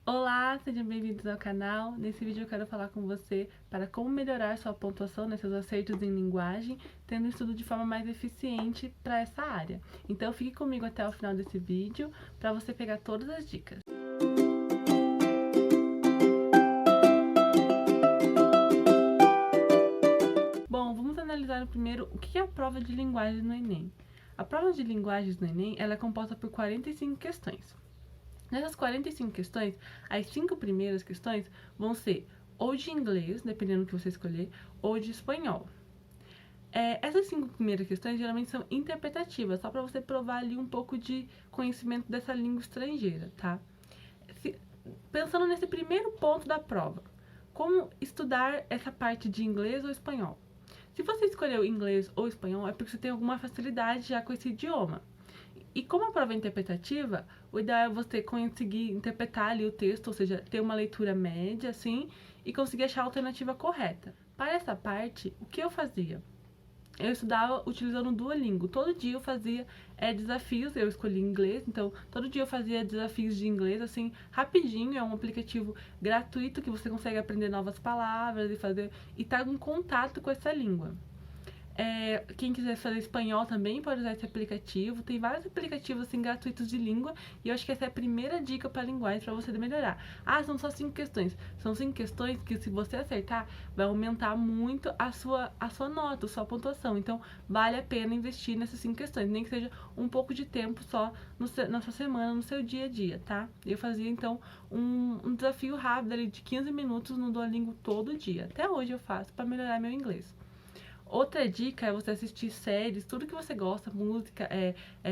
Olá, sejam bem-vindos ao canal. Nesse vídeo eu quero falar com você para como melhorar sua pontuação nesses acertos em linguagem, tendo um estudo de forma mais eficiente para essa área. Então fique comigo até o final desse vídeo para você pegar todas as dicas. Bom, vamos analisar primeiro o que é a prova de linguagens no Enem. A prova de linguagens no Enem ela é composta por 45 questões. Nessas 45 questões, as 5 primeiras questões vão ser ou de inglês, dependendo do que você escolher, ou de espanhol. Essas 5 primeiras questões geralmente são interpretativas, só para você provar ali um pouco de conhecimento dessa língua estrangeira, tá? Pensando nesse primeiro ponto da prova, como estudar essa parte de inglês ou espanhol? Se você escolheu inglês ou espanhol, é porque você tem alguma facilidade já com esse idioma. E como a prova é interpretativa, o ideal é você conseguir interpretar ali o texto, ou seja, ter uma leitura média, assim, e conseguir achar a alternativa correta. Para essa parte, o que eu fazia? Eu estudava utilizando o Duolingo. Todo dia eu fazia desafios, eu escolhi inglês, então todo dia eu fazia desafios de inglês, assim, rapidinho. É um aplicativo gratuito que você consegue aprender novas palavras e tá em contato com essa língua. Quem quiser fazer espanhol também pode usar esse aplicativo. Tem vários aplicativos assim gratuitos de língua e eu acho que essa é a primeira dica para linguagem para você melhorar. São só 5 questões. São 5 questões que se você acertar vai aumentar muito a sua nota, a sua pontuação. Então vale a pena investir nessas 5 questões, nem que seja um pouco de tempo só na sua semana, no seu dia a dia, tá? Eu fazia então um desafio rápido ali de 15 minutos no Duolingo todo dia. Até hoje eu faço para melhorar meu inglês. Outra dica é você assistir séries, tudo que você gosta, música,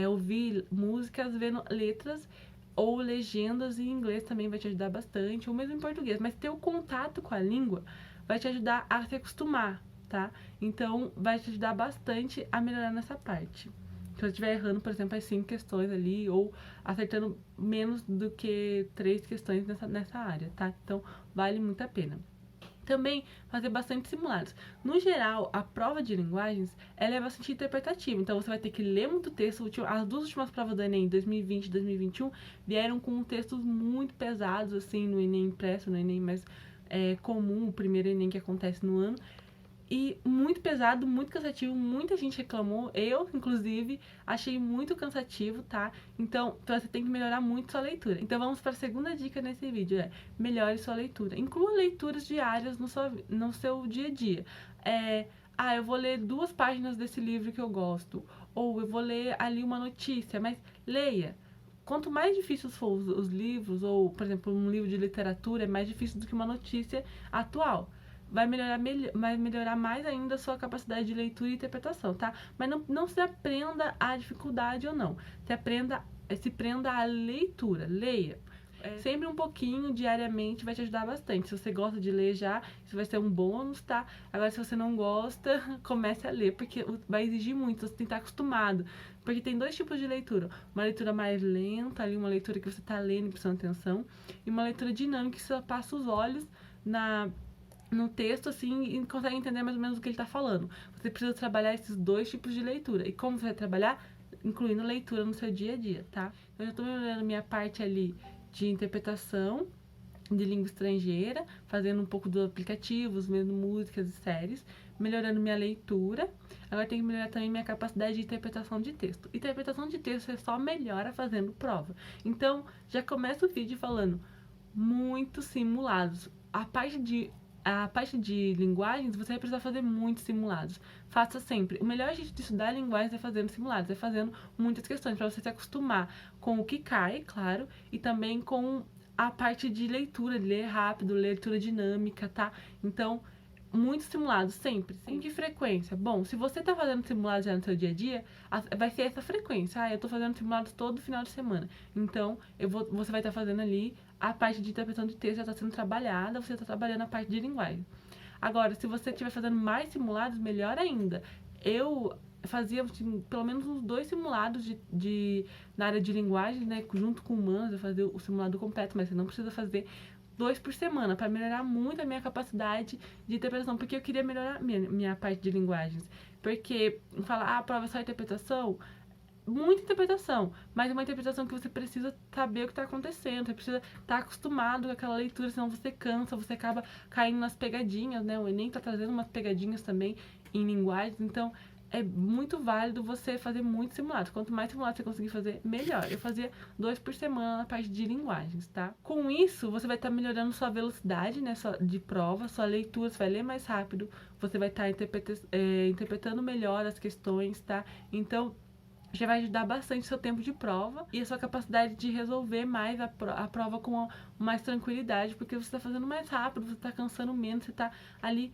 ouvir músicas, vendo letras ou legendas em inglês também vai te ajudar bastante, ou mesmo em português. Mas ter o contato com a língua vai te ajudar a se acostumar, tá? Então, vai te ajudar bastante a melhorar nessa parte. Se você estiver errando, por exemplo, as 5 questões ali, ou acertando menos do que 3 questões nessa área, tá? Então, vale muito a pena. Também fazer bastante simulados. No geral, a prova de linguagens ela é bastante interpretativa, então você vai ter que ler muito texto. As duas últimas provas do Enem, 2020 e 2021, vieram com textos muito pesados, assim, no Enem impresso, no Enem mais comum, o primeiro Enem que acontece no ano. E muito pesado, muito cansativo, muita gente reclamou, eu, inclusive, achei muito cansativo, tá? Então, você tem que melhorar muito sua leitura. Então, vamos para a segunda dica nesse vídeo, melhore sua leitura. Inclua leituras diárias no seu dia a dia. Eu vou ler 2 páginas desse livro que eu gosto, ou eu vou ler ali uma notícia, mas leia. Quanto mais difíceis for os livros, ou, por exemplo, um livro de literatura, é mais difícil do que uma notícia atual. Vai melhorar mais ainda a sua capacidade de leitura e interpretação, tá? Mas não se aprenda a dificuldade ou não. Se prenda à leitura, leia. Sempre um pouquinho, diariamente, vai te ajudar bastante. Se você gosta de ler já, isso vai ser um bônus, tá? Agora, se você não gosta, comece a ler, porque vai exigir muito, você tem que estar acostumado. Porque tem 2 tipos de leitura. Uma leitura mais lenta, ali, uma leitura que você tá lendo e prestando atenção, e uma leitura dinâmica, que você passa os olhos no texto, assim, e consegue entender mais ou menos o que ele está falando. Você precisa trabalhar esses 2 tipos de leitura. E como você vai trabalhar? Incluindo leitura no seu dia a dia, tá? Eu já estou melhorando minha parte ali de interpretação de língua estrangeira, fazendo um pouco dos aplicativos, vendo músicas e séries, melhorando minha leitura. Agora tem que melhorar também minha capacidade de interpretação de texto. Interpretação de texto você só melhora fazendo prova. Então, já começa o vídeo falando muitos simulados. A parte de linguagens, você vai precisar fazer muitos simulados. Faça sempre. O melhor jeito de estudar linguagens é fazendo simulados, é fazendo muitas questões, para você se acostumar com o que cai, claro, e também com a parte de leitura, de ler rápido, leitura dinâmica, tá? Então, muitos simulados, sempre. Com que frequência? Bom, se você tá fazendo simulados já no seu dia a dia, vai ser essa frequência. Eu tô fazendo simulados todo final de semana. Então, você vai estar fazendo ali a parte de interpretação de texto já está sendo trabalhada, você está trabalhando a parte de linguagem. Agora, se você estiver fazendo mais simulados, melhor ainda. Eu fazia pelo menos uns 2 simulados na área de linguagem, né? Junto com humanos, eu fazia o simulado completo, mas você não precisa fazer 2 por semana, para melhorar muito a minha capacidade de interpretação, porque eu queria melhorar minha parte de linguagens. Porque falar, a prova é só interpretação, muita interpretação, mas é uma interpretação que você precisa saber o que está acontecendo, você precisa estar acostumado com aquela leitura, senão você cansa, você acaba caindo nas pegadinhas, né? O Enem está trazendo umas pegadinhas também em linguagens, então é muito válido você fazer muitos simulados. Quanto mais simulados você conseguir fazer, melhor. Eu fazia 2 por semana na parte de linguagens, tá? Com isso, você vai estar melhorando sua velocidade, né, de prova, sua leitura, você vai ler mais rápido, você vai estar interpretando melhor as questões, tá? Então, já vai ajudar bastante o seu tempo de prova e a sua capacidade de resolver mais a prova com mais tranquilidade, porque você está fazendo mais rápido, você está cansando menos, você está ali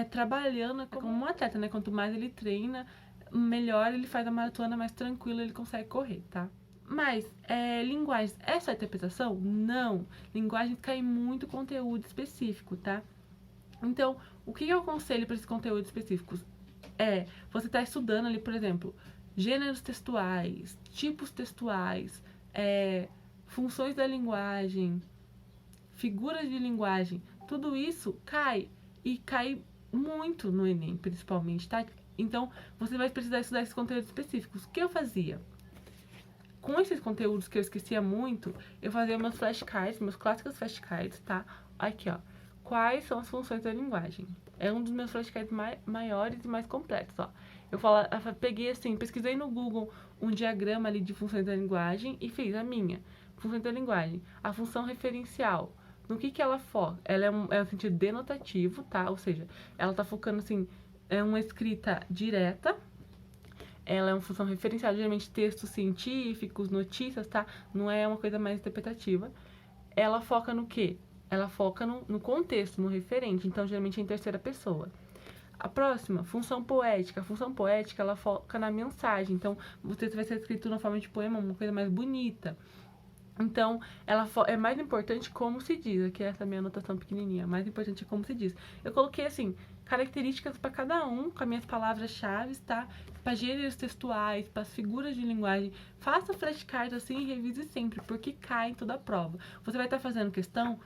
trabalhando como um atleta, né? Quanto mais ele treina, melhor ele faz a maratona, mais tranquilo ele consegue correr, tá? Mas, linguagens, é só interpretação? Não. Linguagens cai muito conteúdo específico, tá? Então, o que eu aconselho para esses conteúdos específicos? Você tá estudando ali, por exemplo, gêneros textuais, tipos textuais, funções da linguagem, figuras de linguagem, tudo isso cai, e cai muito no Enem, principalmente, tá? Então, você vai precisar estudar esses conteúdos específicos. O que eu fazia? Com esses conteúdos que eu esquecia muito, eu fazia meus flashcards, meus clássicos flashcards, tá? Aqui, ó. Quais são as funções da linguagem? É um dos meus flashcards maiores e mais completos, ó. Eu peguei assim, pesquisei no Google um diagrama ali de funções da linguagem e fiz a minha. Funções da linguagem. A função referencial. No que ela foca? Ela é um sentido denotativo, tá? Ou seja, ela tá focando, assim, uma escrita direta. Ela é uma função referencial, geralmente textos científicos, notícias, tá? Não é uma coisa mais interpretativa. Ela foca no quê? Ela foca no contexto, no referente. Então, geralmente é em terceira pessoa. A próxima, função poética. A função poética, ela foca na mensagem. Então, você vai ser escrito na forma de poema, uma coisa mais bonita. Então, é mais importante como se diz. Aqui essa minha anotação pequenininha. Mais importante é como se diz. Eu coloquei, assim, características para cada um, com as minhas palavras-chave, tá? Para gêneros textuais, para as figuras de linguagem. Faça flashcards assim e revise sempre, porque cai em toda a prova. Você vai estar fazendo questão,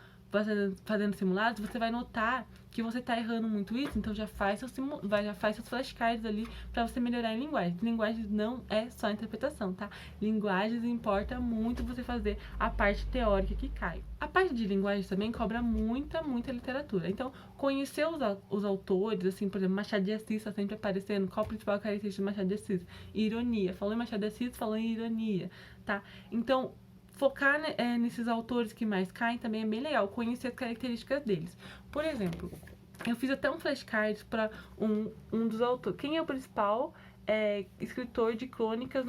fazendo simulados, você vai notar que você está errando muito isso, então já faz seus flashcards ali para você melhorar em linguagens. Linguagens não é só interpretação, tá? Linguagens importa muito você fazer a parte teórica que cai. A parte de linguagens também cobra muita literatura. Então, conhecer os autores, assim, por exemplo, Machado de Assis está sempre aparecendo. Qual a principal característica de Machado de Assis? Ironia. Falou em Machado de Assis, falou em ironia, tá? Então, focar nesses autores que mais caem também é bem legal, conhecer as características deles. Por exemplo, eu fiz até um flashcard para um dos autores. Quem é o principal escritor de crônicas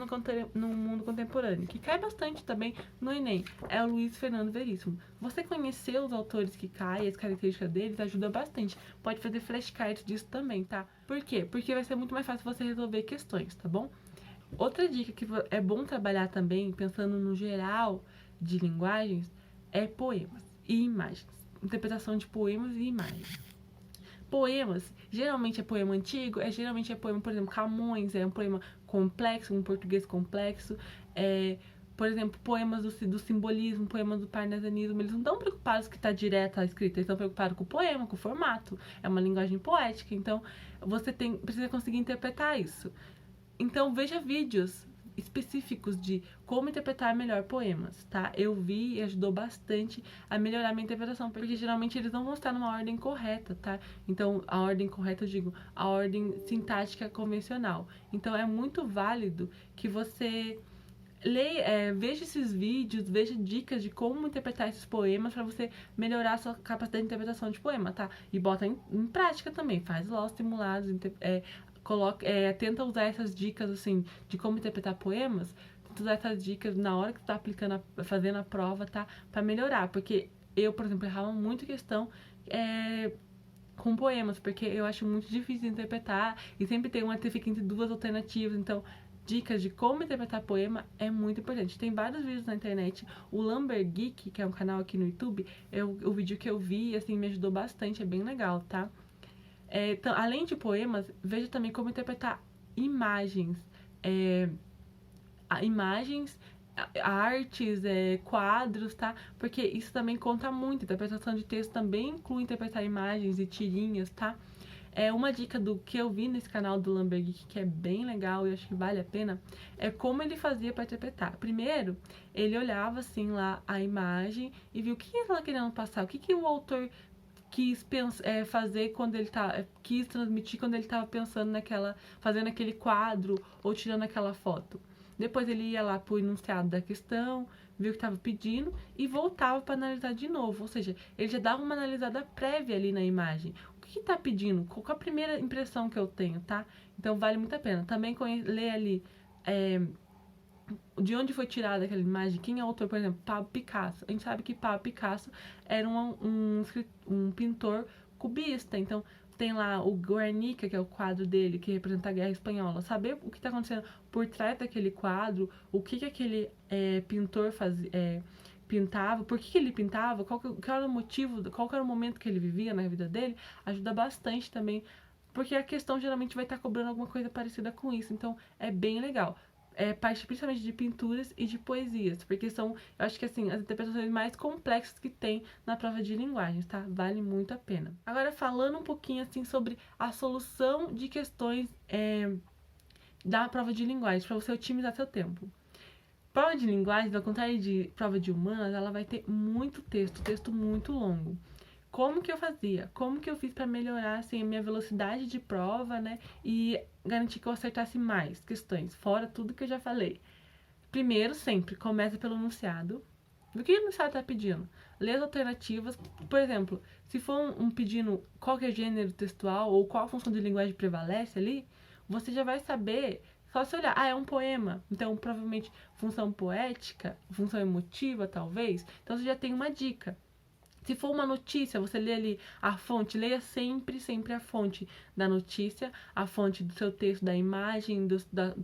no mundo contemporâneo? Que cai bastante também no Enem. É o Luiz Fernando Veríssimo. Você conhecer os autores que caem, as características deles, ajuda bastante. Pode fazer flashcards disso também, tá? Por quê? Porque vai ser muito mais fácil você resolver questões, tá bom? Outra dica que é bom trabalhar também, pensando no geral de linguagens, é poemas e imagens. Interpretação de poemas e imagens. Poemas, geralmente é poema antigo, geralmente é poema, por exemplo, Camões, é um poema complexo, um português complexo. Por exemplo, poemas do simbolismo, poemas do parnasianismo, eles não estão preocupados que está direta a escrita, eles estão preocupados com o poema, com o formato. É uma linguagem poética, então você precisa conseguir interpretar isso. Então, veja vídeos específicos de como interpretar melhor poemas, tá? Eu vi e ajudou bastante a melhorar minha interpretação, porque geralmente eles não vão estar numa ordem correta, tá? Então, a ordem correta, eu digo, a ordem sintática convencional. Então, é muito válido que você veja esses vídeos, veja dicas de como interpretar esses poemas para você melhorar a sua capacidade de interpretação de poema, tá? E bota em prática também, faz lá os simulados, tenta usar essas dicas, assim, de como interpretar poemas, tenta usar essas dicas na hora que tu tá fazendo a prova, tá? Pra melhorar, porque eu, por exemplo, errava muito questão com poemas, porque eu acho muito difícil de interpretar e sempre tem fica entre duas alternativas, então dicas de como interpretar poema é muito importante. Tem vários vídeos na internet. O Lumber Geek, que é um canal aqui no YouTube, o vídeo que eu vi, assim, me ajudou bastante, é bem legal, tá? Então, além de poemas, veja também como interpretar imagens. Imagens, artes, quadros, tá? Porque isso também conta muito. Interpretação de texto também inclui interpretar imagens e tirinhas, tá? Uma dica do que eu vi nesse canal do Lambergeek, que é bem legal e acho que vale a pena, é como ele fazia para interpretar. Primeiro, ele olhava assim lá a imagem e viu o que ele estava querendo passar, o que o autor quis fazer quando ele quis transmitir quando ele estava pensando fazendo aquele quadro ou tirando aquela foto. Depois ele ia lá pro enunciado da questão, viu o que estava pedindo e voltava para analisar de novo. Ou seja, ele já dava uma analisada prévia ali na imagem. O que está pedindo? Qual é a primeira impressão que eu tenho, tá? Então vale muito a pena. Também ler ali de onde foi tirada aquela imagem, quem é o autor, por exemplo, Pablo Picasso. A gente sabe que Pablo Picasso era um pintor cubista, então tem lá o Guernica, que é o quadro dele, que representa a Guerra Espanhola. Saber o que está acontecendo por trás daquele quadro, o que aquele pintor pintava, por que ele pintava, qual era o motivo, qual era o momento que ele vivia na vida dele, ajuda bastante também, porque a questão geralmente vai estar cobrando alguma coisa parecida com isso, então é bem legal. Parte principalmente de pinturas e de poesias, porque são, eu acho que assim, as interpretações mais complexas que tem na prova de linguagens, tá? Vale muito a pena. Agora, falando um pouquinho assim sobre a solução de questões da prova de linguagens, para você otimizar seu tempo. Prova de linguagens, ao contrário de prova de humanas, ela vai ter muito texto muito longo. Como que eu fazia? Como que eu fiz para melhorar assim, a minha velocidade de prova, né? E garantir que eu acertasse mais questões, fora tudo que eu já falei. Primeiro, sempre, começa pelo enunciado. O que o enunciado está pedindo? Lê as alternativas. Por exemplo, se for pedindo qual que é gênero textual ou qual função de linguagem prevalece ali, você já vai saber, só se olhar, é um poema, então provavelmente função poética, função emotiva talvez, então você já tem uma dica. Se for uma notícia, você lê ali a fonte, leia sempre a fonte da notícia, a fonte do seu texto, da imagem, do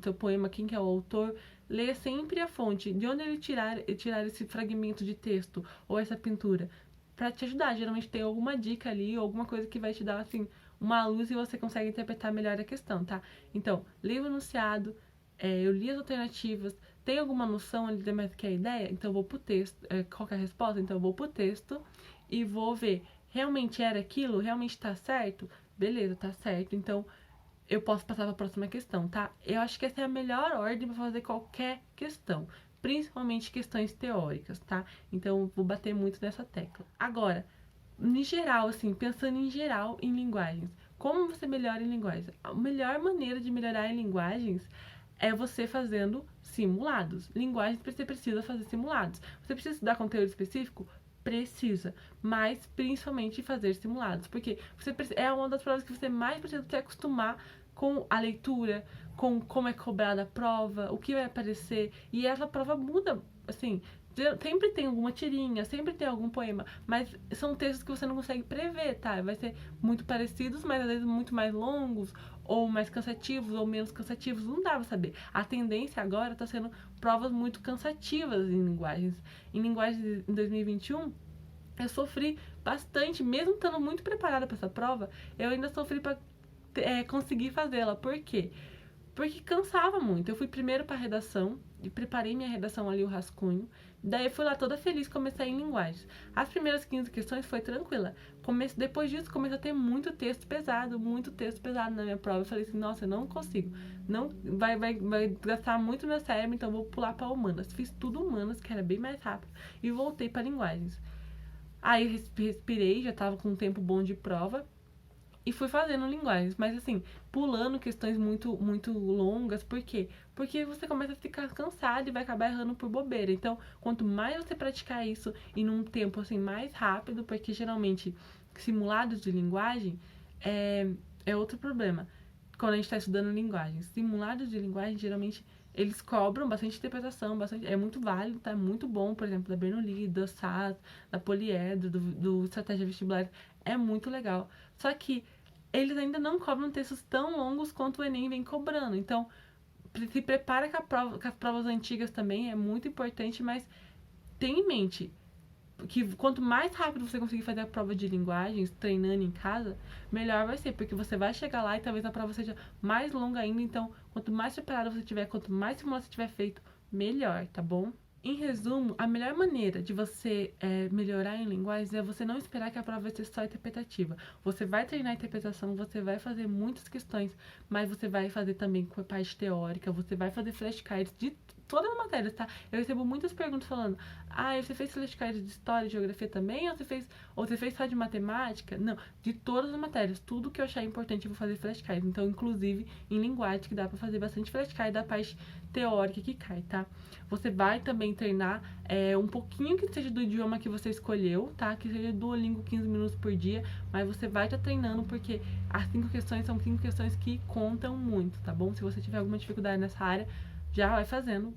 seu poema, quem que é o autor. Leia sempre a fonte, de onde ele tirar esse fragmento de texto ou essa pintura, para te ajudar. Geralmente tem alguma dica ali, alguma coisa que vai te dar, assim, uma luz e você consegue interpretar melhor a questão, tá? Então, leia o enunciado, eu li as alternativas, tem alguma noção ali de mais que a ideia? Então eu vou pro texto, qual que é a resposta? Então eu vou pro texto e vou ver, realmente era aquilo? Realmente tá certo? Beleza, tá certo. Então, eu posso passar para a próxima questão, tá? Eu acho que essa é a melhor ordem para fazer qualquer questão, principalmente questões teóricas, tá? Então, eu vou bater muito nessa tecla. Agora, em geral, assim, pensando em geral em linguagens, como você melhora em linguagens? A melhor maneira de melhorar em linguagens é você fazendo simulados. Linguagens você precisa fazer simulados. Você precisa estudar conteúdo específico? Precisa, mas principalmente fazer simulados, porque é uma das provas que você mais precisa se acostumar com a leitura, com como é cobrada a prova, o que vai aparecer, e essa prova muda, assim, sempre tem alguma tirinha, sempre tem algum poema, mas são textos que você não consegue prever, tá? Vai ser muito parecidos, mas às vezes muito mais longos, ou mais cansativos, ou menos cansativos, não dá pra saber. A tendência agora tá sendo provas muito cansativas em linguagens. Em linguagens em 2021, eu sofri bastante, mesmo estando muito preparada para essa prova, eu ainda sofri para conseguir fazê-la. Por quê? Porque cansava muito. Eu fui primeiro para a redação e preparei minha redação ali, o rascunho. Daí eu fui lá toda feliz, comecei em linguagens. As primeiras 15 questões foi tranquila. Depois disso, comecei a ter muito texto pesado na minha prova. Eu falei assim, nossa, eu não consigo. Não, vai gastar muito meu cérebro, então eu vou pular para humanas. Fiz tudo humanas, que era bem mais rápido, e voltei para linguagens. Aí respirei, já tava com um tempo bom de prova e fui fazendo linguagens, mas assim, pulando questões muito longas, por quê? Porque você começa a ficar cansado e vai acabar errando por bobeira. Então, quanto mais você praticar isso e num tempo assim mais rápido, porque geralmente simulados de linguagem é outro problema. Quando a gente está estudando linguagens, simulados de linguagem geralmente eles cobram bastante interpretação, é muito válido, tá? É muito bom, por exemplo, da Bernoulli, do SAS, da Poliedro, do Estratégia Vestibular, é muito legal. Só que eles ainda não cobram textos tão longos quanto o Enem vem cobrando. Então, se prepara com as provas antigas também, é muito importante, mas tenha em mente que quanto mais rápido você conseguir fazer a prova de linguagens, treinando em casa, melhor vai ser, porque você vai chegar lá e talvez a prova seja mais longa ainda, então quanto mais preparado você tiver, quanto mais simulação você tiver feito, melhor, tá bom? Em resumo, a melhor maneira de você melhorar em linguagens é você não esperar que a prova vai ser só interpretativa. Você vai treinar a interpretação, você vai fazer muitas questões, mas você vai fazer também com a parte teórica, você vai fazer flashcards de todas as matérias, tá? Eu recebo muitas perguntas falando, você fez flashcards de história e geografia também? Ou você fez só de matemática? Não, de todas as matérias. Tudo que eu achar importante eu vou fazer flashcards. Então, inclusive, em linguagem, que dá pra fazer bastante flashcard da parte teórica que cai, tá? Você vai também treinar um pouquinho que seja do idioma que você escolheu, tá? Que seja Duolingo 15 minutos por dia, mas você vai estar treinando porque as 5 questões são 5 questões que contam muito, tá bom? Se você tiver alguma dificuldade nessa área, já vai fazendo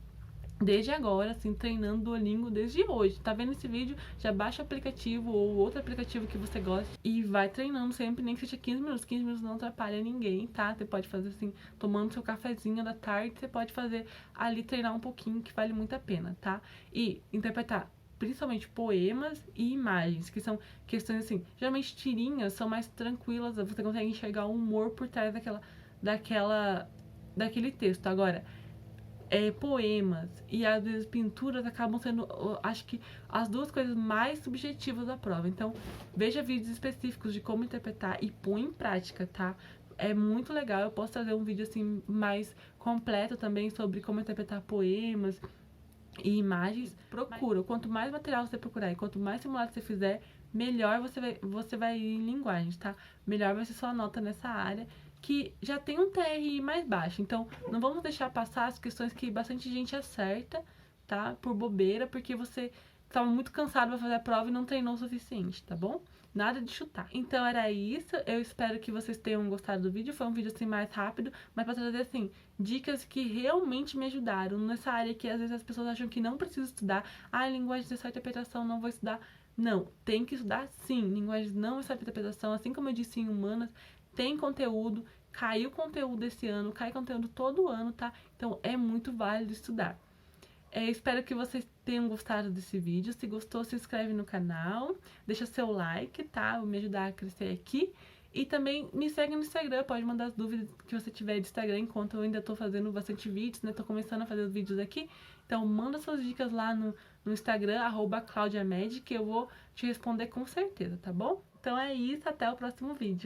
desde agora, assim, treinando Duolingo desde hoje. Tá vendo esse vídeo? Já baixa o aplicativo ou outro aplicativo que você gosta e vai treinando sempre, nem que seja 15 minutos. 15 minutos não atrapalha ninguém, tá? Você pode fazer assim, tomando seu cafezinho da tarde, você pode fazer ali, treinar um pouquinho, que vale muito a pena, tá? E interpretar principalmente poemas e imagens, que são questões assim, geralmente tirinhas são mais tranquilas, você consegue enxergar o humor por trás daquele texto. Agora, poemas e às vezes pinturas acabam sendo, acho que, as duas coisas mais subjetivas da prova. Então, veja vídeos específicos de como interpretar e põe em prática, tá? É muito legal, eu posso trazer um vídeo assim mais completo também sobre como interpretar poemas e imagens. Procura, quanto mais material você procurar e quanto mais simulado você fizer, melhor você vai ir em linguagens, tá? Melhor vai ser sua nota nessa área, que já tem um TRI mais baixo. Então, não vamos deixar passar as questões que bastante gente acerta, tá? Por bobeira, porque você estava muito cansado para fazer a prova e não treinou o suficiente, tá bom? Nada de chutar. Então era isso, eu espero que vocês tenham gostado do vídeo. Foi um vídeo assim mais rápido, mas para trazer assim dicas que realmente me ajudaram nessa área que às vezes as pessoas acham que não precisa estudar. Linguagem de só interpretação, não vou estudar. Não, tem que estudar sim. Linguagem não é só interpretação, assim como eu disse em humanas, tem conteúdo, caiu conteúdo esse ano, cai conteúdo todo ano, tá? Então é muito válido estudar. Espero que vocês tenham gostado desse vídeo. Se gostou, se inscreve no canal, deixa seu like, tá? Vai me ajudar a crescer aqui. E também me segue no Instagram, pode mandar as dúvidas que você tiver de Instagram, enquanto eu ainda tô fazendo bastante vídeos, né? Tô começando a fazer os vídeos aqui. Então manda suas dicas lá no Instagram, @claudiamed, que eu vou te responder com certeza, tá bom? Então é isso, até o próximo vídeo.